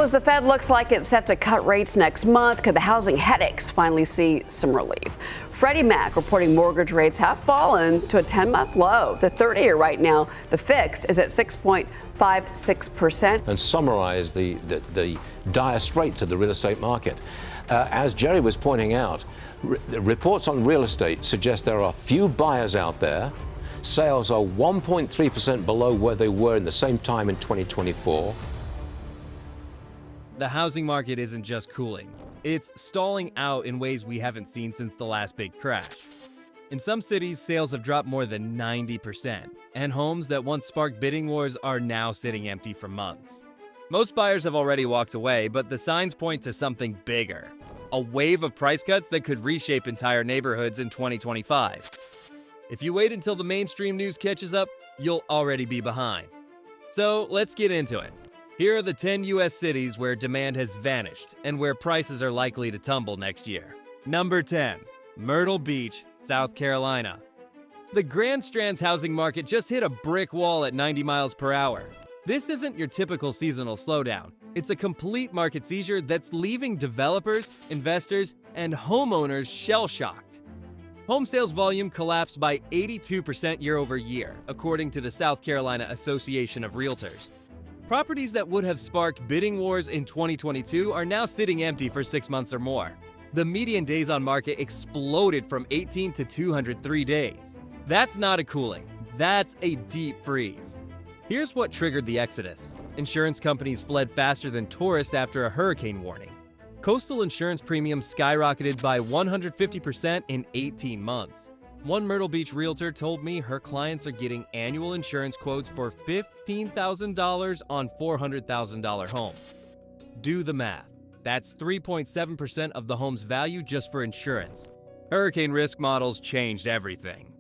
Well, as the Fed looks like it's set to cut rates next month, could the housing headaches finally see some relief? Freddie Mac reporting mortgage rates have fallen to a 10-month low. The 30-year right now, the fixed, is at 6.56%. And summarize the dire straits of the real estate market. As Jerry was pointing out, reports on real estate suggest there are few buyers out there. Sales are 1.3% below where they were in the same time in 2024. The housing market isn't just cooling, it's stalling out in ways we haven't seen since the last big crash. In some cities, sales have dropped more than 90%, and homes that once sparked bidding wars are now sitting empty for months. Most buyers have already walked away, but the signs point to something bigger. A wave of price cuts that could reshape entire neighborhoods in 2025. If you wait until the mainstream news catches up, you'll already be behind. So let's get into it. Here are the 10 U.S. cities where demand has vanished and where prices are likely to tumble next year. Number 10. Myrtle Beach, South Carolina. The Grand Strand's housing market just hit a brick wall at 90 miles per hour. This isn't your typical seasonal slowdown. It's a complete market seizure that's leaving developers, investors, and homeowners shell-shocked. Home sales volume collapsed by 82% year over year, according to the South Carolina Association of Realtors. Properties that would have sparked bidding wars in 2022 are now sitting empty for 6 months or more. The median days on market exploded from 18 to 203 days. That's not a cooling, that's a deep freeze. Here's what triggered the exodus. Insurance companies fled faster than tourists after a hurricane warning. Coastal insurance premiums skyrocketed by 150% in 18 months. One Myrtle Beach realtor told me her clients are getting annual insurance quotes for $15,000 on $400,000 homes. Do the math. That's 3.7% of the home's value just for insurance. Hurricane risk models changed everything.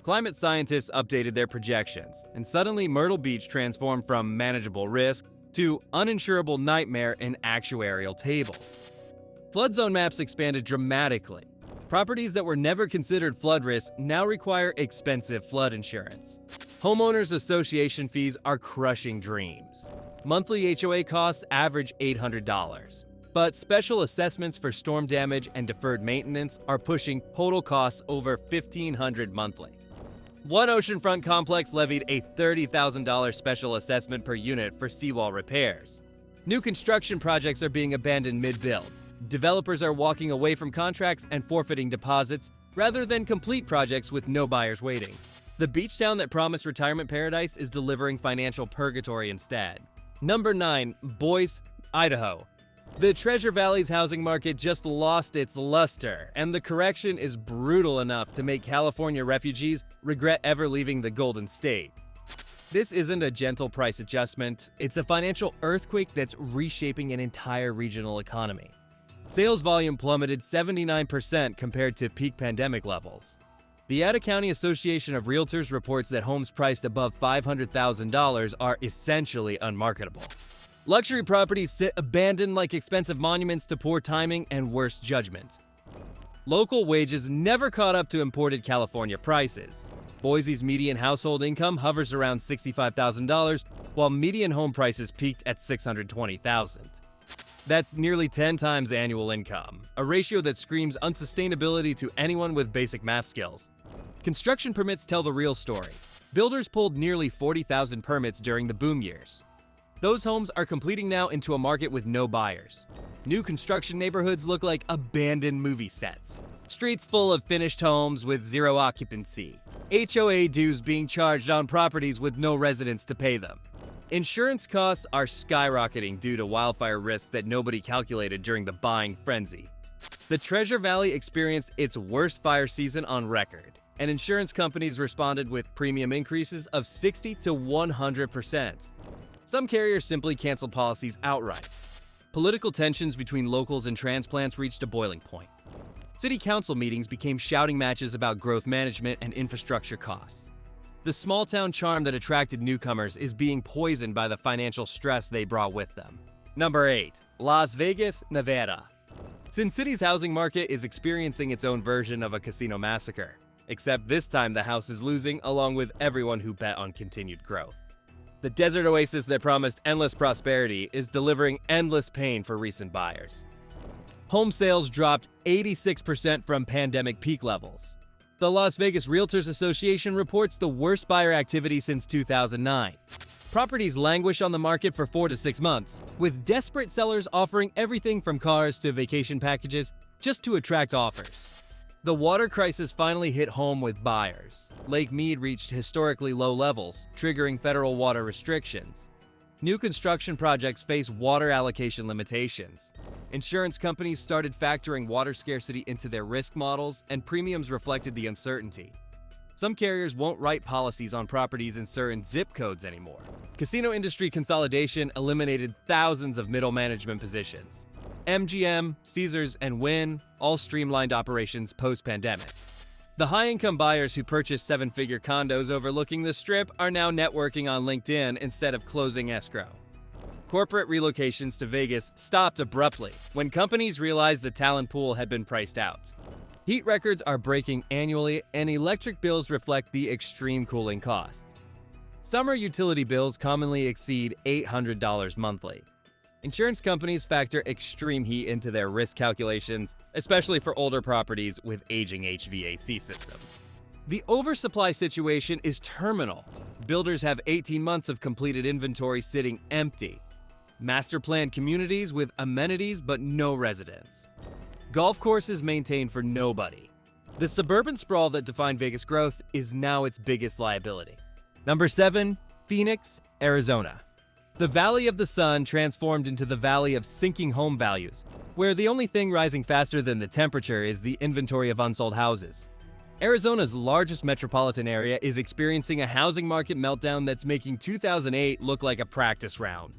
Climate scientists updated their projections, and suddenly Myrtle Beach transformed from manageable risk to uninsurable nightmare in actuarial tables. Flood zone maps expanded dramatically. Properties that were never considered flood risk now require expensive flood insurance. Homeowners association fees are crushing dreams. Monthly HOA costs average $800, but special assessments for storm damage and deferred maintenance are pushing total costs over $1,500 monthly. One oceanfront complex levied a $30,000 special assessment per unit for seawall repairs. New construction projects are being abandoned mid-build. Developers are walking away from contracts and forfeiting deposits rather than complete projects with no buyers waiting. The beach town that promised retirement paradise is delivering financial purgatory instead. Number 9. Boise, Idaho. The Treasure Valley's housing market just lost its luster, and the correction is brutal enough to make California refugees regret ever leaving the Golden State. This isn't a gentle price adjustment, it's a financial earthquake that's reshaping an entire regional economy. Sales volume plummeted 79% compared to peak pandemic levels. The Ada County Association of Realtors reports that homes priced above $500,000 are essentially unmarketable. Luxury properties sit abandoned like expensive monuments to poor timing and worse judgment. Local wages never caught up to imported California prices. Boise's median household income hovers around $65,000, while median home prices peaked at $620,000. That's nearly 10 times annual income, a ratio that screams unsustainability to anyone with basic math skills. Construction permits tell the real story. Builders pulled nearly 40,000 permits during the boom years. Those homes are completing now into a market with no buyers. New construction neighborhoods look like abandoned movie sets. Streets full of finished homes with zero occupancy. HOA dues being charged on properties with no residents to pay them. Insurance costs are skyrocketing due to wildfire risks that nobody calculated during the buying frenzy. The Treasure Valley experienced its worst fire season on record, and insurance companies responded with premium increases of 60 to 100%. Some carriers simply canceled policies outright. Political tensions between locals and transplants reached a boiling point. City council meetings became shouting matches about growth management and infrastructure costs. The small-town charm that attracted newcomers is being poisoned by the financial stress they brought with them. Number 8. Las Vegas, Nevada. Sin City's housing market is experiencing its own version of a casino massacre, except this time the house is losing along with everyone who bet on continued growth. The desert oasis that promised endless prosperity is delivering endless pain for recent buyers. Home sales dropped 86% from pandemic peak levels. The Las Vegas Realtors Association reports the worst buyer activity since 2009. Properties languish on the market for 4 to 6 months, with desperate sellers offering everything from cars to vacation packages just to attract offers. The water crisis finally hit home with buyers. Lake Mead reached historically low levels, triggering federal water restrictions. New construction projects face water allocation limitations. Insurance companies started factoring water scarcity into their risk models, and premiums reflected the uncertainty. Some carriers won't write policies on properties in certain zip codes anymore. Casino industry consolidation eliminated thousands of middle management positions. MGM, Caesars, and Wynn all streamlined operations post-pandemic. The high-income buyers who purchased seven-figure condos overlooking the Strip are now networking on LinkedIn instead of closing escrow. Corporate relocations to Vegas stopped abruptly when companies realized the talent pool had been priced out. Heat records are breaking annually, and electric bills reflect the extreme cooling costs. Summer utility bills commonly exceed $800 monthly. Insurance companies factor extreme heat into their risk calculations, especially for older properties with aging HVAC systems. The oversupply situation is terminal. Builders have 18 months of completed inventory sitting empty. Master planned communities with amenities but no residents. Golf courses maintained for nobody. The suburban sprawl that defined Vegas growth is now its biggest liability. Number 7, Phoenix, Arizona. The Valley of the Sun transformed into the Valley of Sinking Home Values, where the only thing rising faster than the temperature is the inventory of unsold houses. Arizona's largest metropolitan area is experiencing a housing market meltdown that's making 2008 look like a practice round.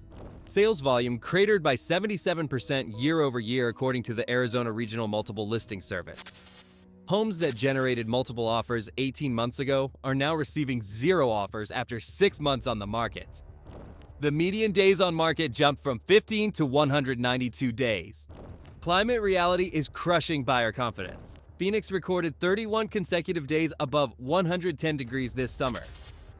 Sales volume cratered by 77% year over year according to the Arizona Regional Multiple Listing Service. Homes that generated multiple offers 18 months ago are now receiving 0 offers after 6 months on the market. The median days on market jumped from 15 to 192 days. Climate reality is crushing buyer confidence. Phoenix recorded 31 consecutive days above 110 degrees this summer.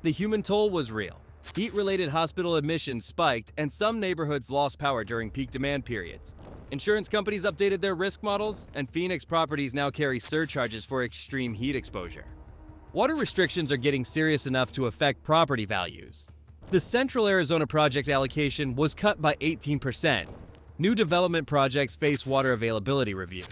The human toll was real. Heat-related hospital admissions spiked, and some neighborhoods lost power during peak demand periods. Insurance companies updated their risk models, and Phoenix properties now carry surcharges for extreme heat exposure. Water restrictions are getting serious enough to affect property values. The Central Arizona project allocation was cut by 18%. New development projects face water availability reviews.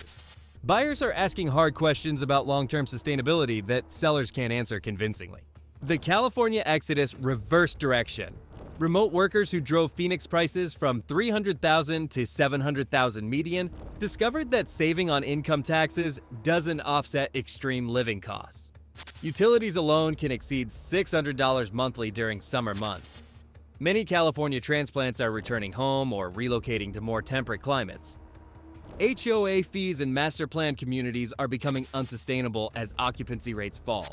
Buyers are asking hard questions about long-term sustainability that sellers can't answer convincingly. The California exodus reversed direction. Remote workers who drove Phoenix prices from $300,000 to $700,000 median discovered that saving on income taxes doesn't offset extreme living costs. Utilities alone can exceed $600 monthly during summer months. Many California transplants are returning home or relocating to more temperate climates. HOA fees in master planned communities are becoming unsustainable as occupancy rates fall.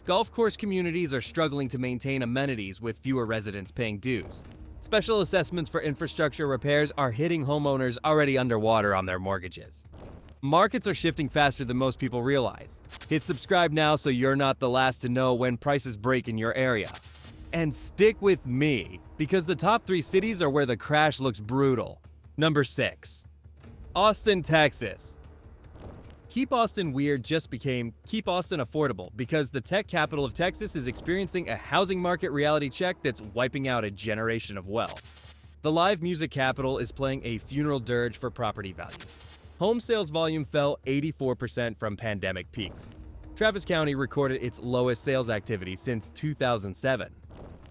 Golf course communities are struggling to maintain amenities with fewer residents paying dues. Special assessments for infrastructure repairs are hitting homeowners already underwater on their mortgages. Markets are shifting faster than most people realize. Hit subscribe now so you're not the last to know when prices break in your area. And stick with me, because the top 3 cities are where the crash looks brutal. Number 6. Austin, Texas. Keep Austin Weird just became Keep Austin Affordable because the tech capital of Texas is experiencing a housing market reality check that's wiping out a generation of wealth. The live music capital is playing a funeral dirge for property values. Home sales volume fell 84% from pandemic peaks. Travis County recorded its lowest sales activity since 2007.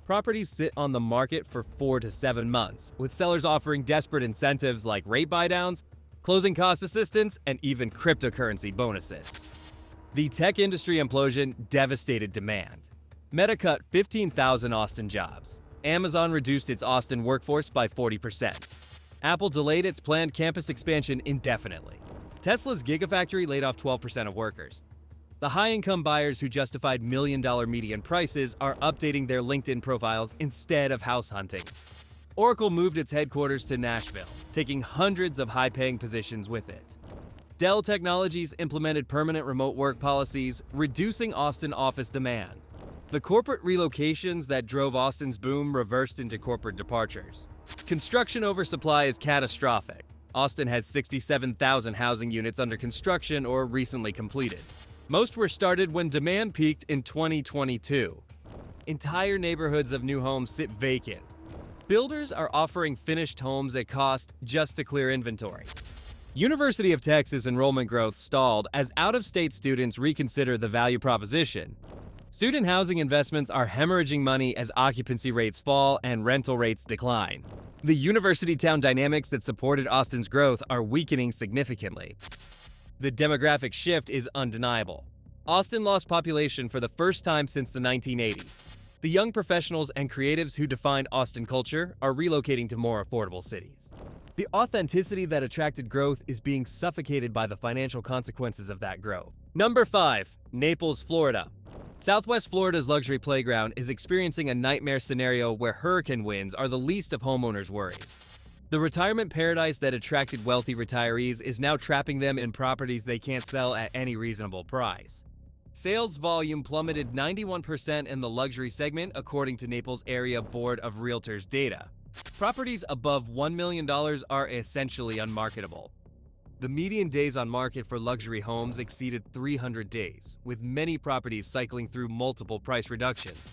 Properties sit on the market for 4 to 7 months, with sellers offering desperate incentives like rate buydowns, closing cost assistance, and even cryptocurrency bonuses. The tech industry implosion devastated demand. Meta cut 15,000 Austin jobs. Amazon reduced its Austin workforce by 40%. Apple delayed its planned campus expansion indefinitely. Tesla's Gigafactory laid off 12% of workers. The high-income buyers who justified million-dollar median prices are updating their LinkedIn profiles instead of house hunting. Oracle moved its headquarters to Nashville, taking hundreds of high-paying positions with it. Dell Technologies implemented permanent remote work policies, reducing Austin office demand. The corporate relocations that drove Austin's boom reversed into corporate departures. Construction oversupply is catastrophic. Austin has 67,000 housing units under construction or recently completed. Most were started when demand peaked in 2022. Entire neighborhoods of new homes sit vacant. Builders are offering finished homes at cost just to clear inventory. University of Texas enrollment growth stalled as out-of-state students reconsider the value proposition. Student housing investments are hemorrhaging money as occupancy rates fall and rental rates decline. The university town dynamics that supported Austin's growth are weakening significantly. The demographic shift is undeniable. Austin lost population for the first time since the 1980s. The young professionals and creatives who defined Austin culture are relocating to more affordable cities. The authenticity that attracted growth is being suffocated by the financial consequences of that growth. Number 5. Naples, Florida. Southwest Florida's luxury playground is experiencing a nightmare scenario where hurricane winds are the least of homeowners' worries. The retirement paradise that attracted wealthy retirees is now trapping them in properties they can't sell at any reasonable price. Sales volume plummeted 91% in the luxury segment, according to Naples Area Board of Realtors data. Properties above $1 million are essentially unmarketable. The median days on market for luxury homes exceeded 300 days, with many properties cycling through multiple price reductions.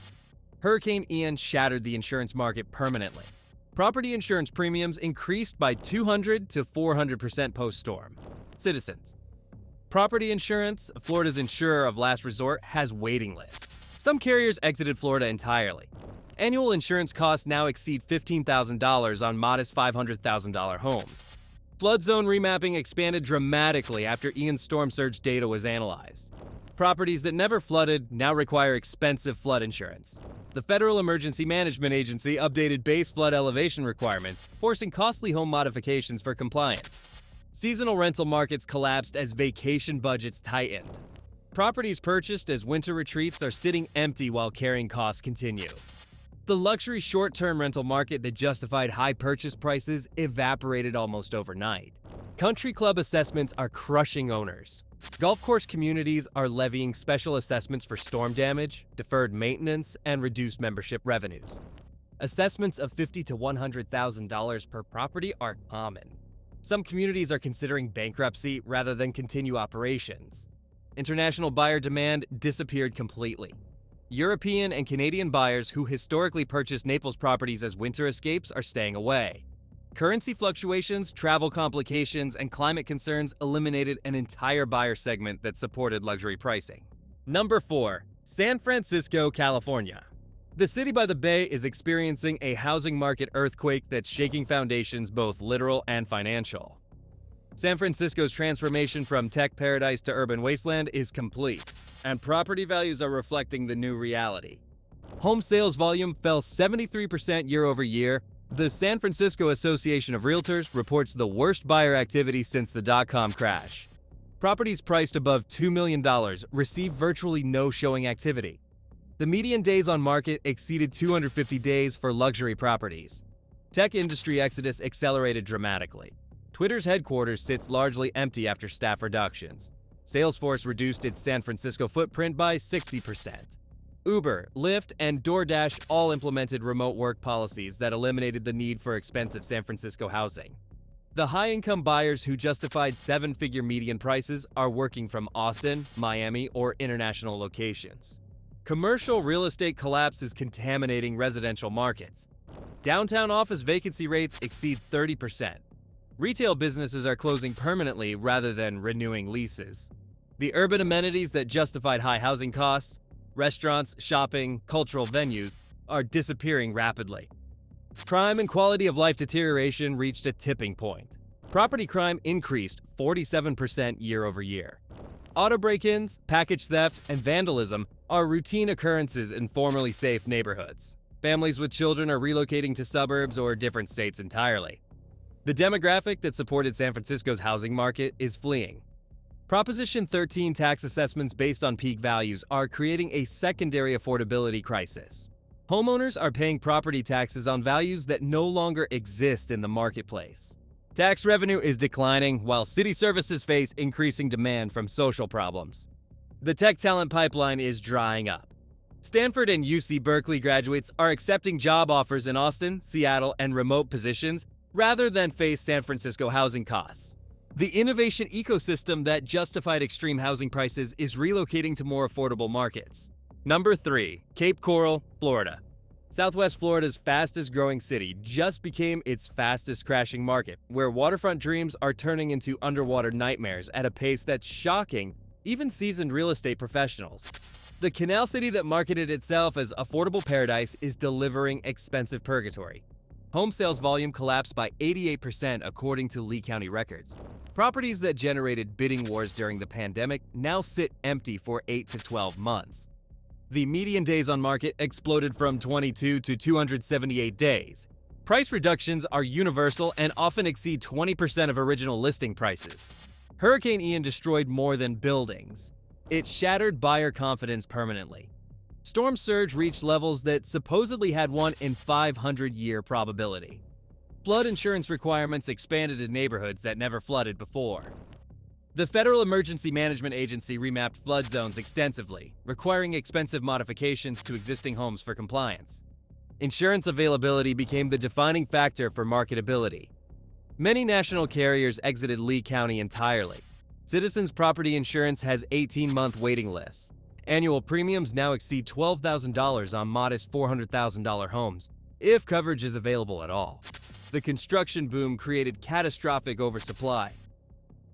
Hurricane Ian shattered the insurance market permanently. Property insurance premiums increased by 200 to 400% post-storm. Citizens. Property insurance, Florida's insurer of last resort, has waiting lists. Some carriers exited Florida entirely. Annual insurance costs now exceed $15,000 on modest $500,000 homes. Flood zone remapping expanded dramatically after Ian's storm surge data was analyzed. Properties that never flooded now require expensive flood insurance. The Federal Emergency Management Agency updated base flood elevation requirements, forcing costly home modifications for compliance. Seasonal rental markets collapsed as vacation budgets tightened. Properties purchased as winter retreats are sitting empty while carrying costs continue. The luxury short-term rental market that justified high purchase prices evaporated almost overnight. Country club assessments are crushing owners. Golf course communities are levying special assessments for storm damage, deferred maintenance, and reduced membership revenues. Assessments of $50,000 to $100,000 per property are common. Some communities are considering bankruptcy rather than continue operations. International buyer demand disappeared completely. European and Canadian buyers who historically purchased Naples properties as winter escapes are staying away. Currency fluctuations, travel complications, and climate concerns eliminated an entire buyer segment that supported luxury pricing. Number 4. San Francisco, California. The city by the bay is experiencing a housing market earthquake that's shaking foundations both literal and financial. San Francisco's transformation from tech paradise to urban wasteland is complete, and property values are reflecting the new reality. Home sales volume fell 73% year over year. The San Francisco Association of Realtors reports the worst buyer activity since the dot-com crash. Properties priced above $2 million received virtually no showing activity. The median days on market exceeded 250 days for luxury properties. Tech industry exodus accelerated dramatically. Twitter's headquarters sits largely empty after staff reductions. Salesforce reduced its San Francisco footprint by 60%. Uber, Lyft, and DoorDash all implemented remote work policies that eliminated the need for expensive San Francisco housing. The high-income buyers who justified seven-figure median prices are working from Austin, Miami, or international locations. Commercial real estate collapse is contaminating residential markets. Downtown office vacancy rates exceed 30%. Retail businesses are closing permanently rather than renewing leases. The urban amenities that justified high housing costs, restaurants, shopping, cultural venues, are disappearing rapidly. Crime and quality of life deterioration reached a tipping point. Property crime increased 47% year over year. Auto break-ins, package theft, and vandalism are routine occurrences in formerly safe neighborhoods. Families with children are relocating to suburbs or different states entirely. The demographic that supported San Francisco's housing market is fleeing. Proposition 13 tax assessments based on peak values are creating a secondary affordability crisis. Homeowners are paying property taxes on values that no longer exist in the marketplace. Tax revenue is declining while city services face increasing demand from social problems. The tech talent pipeline is drying up. Stanford and UC Berkeley graduates are accepting job offers in Austin, Seattle, and remote positions rather than face San Francisco housing costs. The innovation ecosystem that justified extreme housing prices is relocating to more affordable markets. Number 3. Cape Coral, Florida. Southwest Florida's fastest growing city just became its fastest crashing market, where waterfront dreams are turning into underwater nightmares at a pace that's shocking even seasoned real estate professionals. The canal city that marketed itself as affordable paradise is delivering expensive purgatory. Home sales volume collapsed by 88% according to Lee County records. Properties that generated bidding wars during the pandemic now sit empty for 8 to 12 months. The median days on market exploded from 22 to 278 days. Price reductions are universal and often exceed 20% of original listing prices. Hurricane Ian destroyed more than buildings. It shattered buyer confidence permanently. Storm surge reached levels that supposedly had 1 in 500-year probability. Flood insurance requirements expanded in neighborhoods that never flooded before. The Federal Emergency Management Agency remapped flood zones extensively, requiring expensive modifications to existing homes for compliance. Insurance availability became the defining factor for marketability. Many national carriers exited Lee County entirely. Citizens Property Insurance has 18-month waiting lists. Annual premiums now exceed $12,000 on modest $400,000 homes, if coverage is available at all. The construction boom created catastrophic oversupply.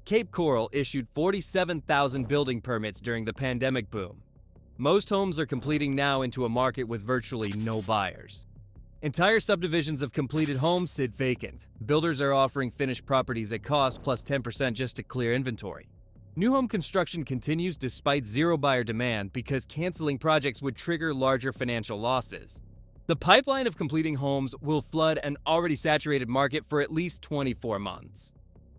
Cape Coral issued 47,000 building permits during the pandemic boom. Most homes are completing now into a market with virtually no buyers. Entire subdivisions of completed homes sit vacant. Builders are offering finished properties at cost plus 10% just to clear inventory. New home construction continues despite zero buyer demand because canceling projects would trigger larger financial losses. The pipeline of completing homes will flood an already saturated market for at least 24 months.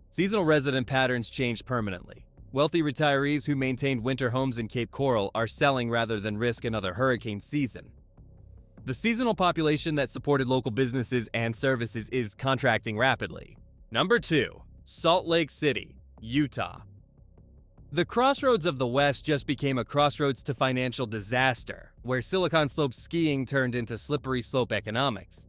Seasonal resident patterns changed permanently. Wealthy retirees who maintained winter homes in Cape Coral are selling rather than risk another hurricane season. The seasonal population that supported local businesses and services is contracting rapidly. Number 2. Salt Lake City, Utah. The crossroads of the West just became a crossroads to financial disaster, where Silicon Slope skiing turned into slippery slope economics.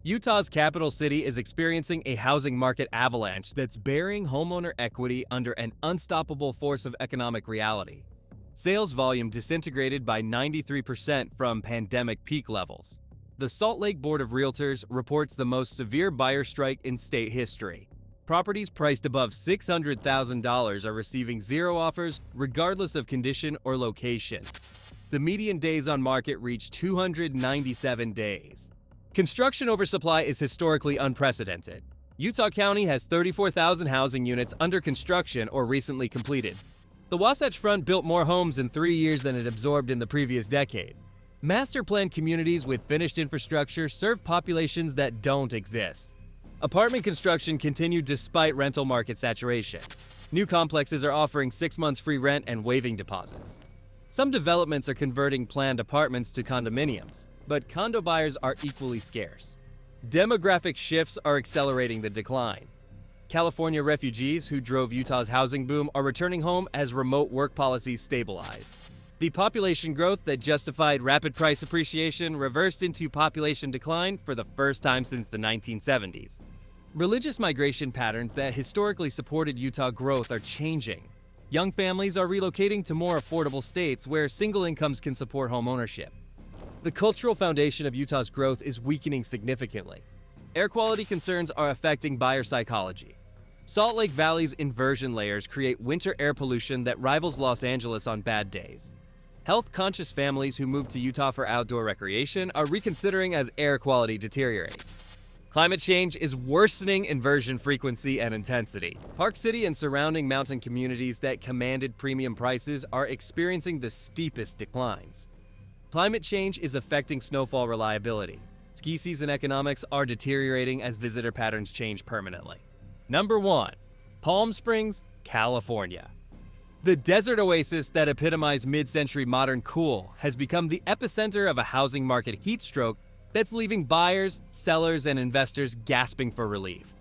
Utah's capital city is experiencing a housing market avalanche that's burying homeowner equity under an unstoppable force of economic reality. Sales volume disintegrated by 93% from pandemic peak levels. The Salt Lake Board of Realtors reports the most severe buyer strike in state history. Properties priced above $600,000 are receiving zero offers regardless of condition or location. The median days on market reached 297 days. Construction oversupply is historically unprecedented. Utah County has 34,000 housing units under construction or recently completed. The Wasatch Front built more homes in 3 years than it absorbed in the previous decade. Master-planned communities with finished infrastructure serve populations that don't exist. Apartment construction continued despite rental market saturation. New complexes are offering 6 months free rent and waiving deposits. Some developments are converting planned apartments to condominiums, but condo buyers are equally scarce. Demographic shifts are accelerating the decline. California refugees who drove Utah's housing boom are returning home as remote work policies stabilize. The population growth that justified rapid price appreciation reversed into population decline for the first time since the 1970s. Religious migration patterns that historically supported Utah growth are changing. Young families are relocating to more affordable states where single incomes can support home ownership. The cultural foundation of Utah's growth is weakening significantly. Air quality concerns are affecting buyer psychology. Salt Lake Valley's inversion layers create winter air pollution that rivals Los Angeles on bad days. Health-conscious families who move to Utah for outdoor recreation are reconsidering as air quality deteriorates. Climate change is worsening inversion frequency and intensity. Park City and surrounding mountain communities that commanded premium prices are experiencing the steepest declines. Climate change is affecting snowfall reliability. Ski season economics are deteriorating as visitor patterns change permanently. Number 1. Palm Springs, California. The desert oasis that epitomized mid-century modern cool has become the epicenter of a housing market heat stroke that's leaving buyers, sellers, and investors gasping for relief.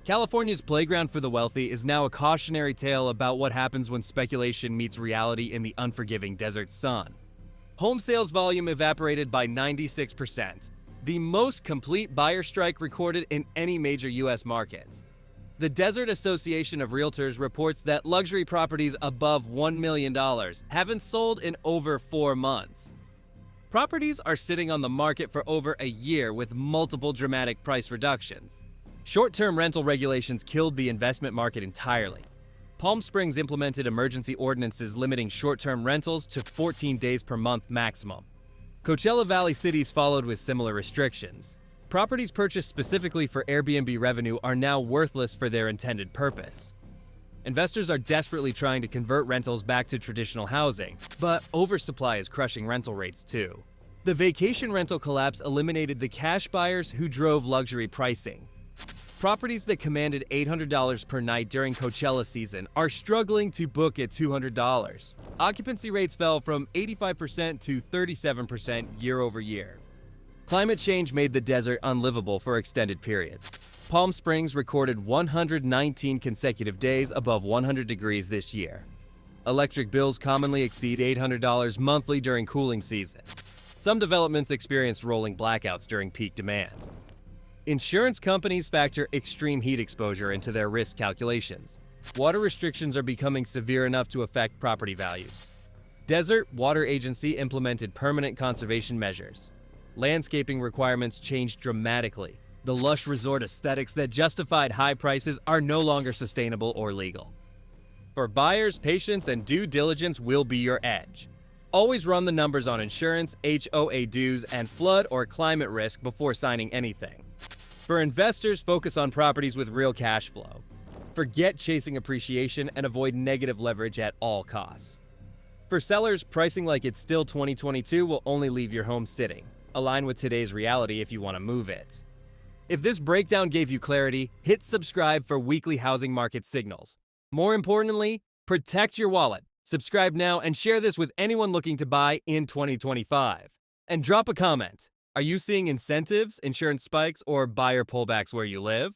California's playground for the wealthy is now a cautionary tale about what happens when speculation meets reality in the unforgiving desert sun. Home sales volume evaporated by 96%, the most complete buyer strike recorded in any major U.S. market. The Desert Association of Realtors reports that luxury properties above $1 million haven't sold in over 4 months. Properties are sitting on the market for over a year with multiple dramatic price reductions. Short-term rental regulations killed the investment market entirely. Palm Springs implemented emergency ordinances limiting short-term rentals to 14 days per month maximum. Coachella Valley cities followed with similar restrictions. Properties purchased specifically for Airbnb revenue are now worthless for their intended purpose. Investors are desperately trying to convert rentals back to traditional housing, but oversupply is crushing rental rates too. The vacation rental collapse eliminated the cash buyers who drove luxury pricing. Properties that commanded $800 per night during Coachella season are struggling to book at $200. Occupancy rates fell from 85% to 37% year over year. Climate change made the desert unlivable for extended periods. Palm Springs recorded 119 consecutive days above 100 degrees this year. Electric bills commonly exceed $800 monthly during cooling season. Some developments experienced rolling blackouts during peak demand. Insurance companies factor extreme heat exposure into their risk calculations. Water restrictions are becoming severe enough to affect property values. Desert Water Agency implemented permanent conservation measures. Landscaping requirements changed dramatically. The lush resort aesthetics that justified high prices are no longer sustainable or legal. For buyers, patience and due diligence will be your edge. Always run the numbers on insurance, HOA dues, and flood or climate risk before signing anything. For investors, focus on properties with real cash flow. Forget chasing appreciation and avoid negative leverage at all costs. For sellers, pricing like it's still 2022 will only leave your home sitting. Align with today's reality if you want to move it. If this breakdown gave you clarity, hit subscribe for weekly housing market signals. More importantly, protect your wallet. Subscribe now and share this with anyone looking to buy in 2025. And drop a comment. Are you seeing incentives, insurance spikes, or buyer pullbacks where you live?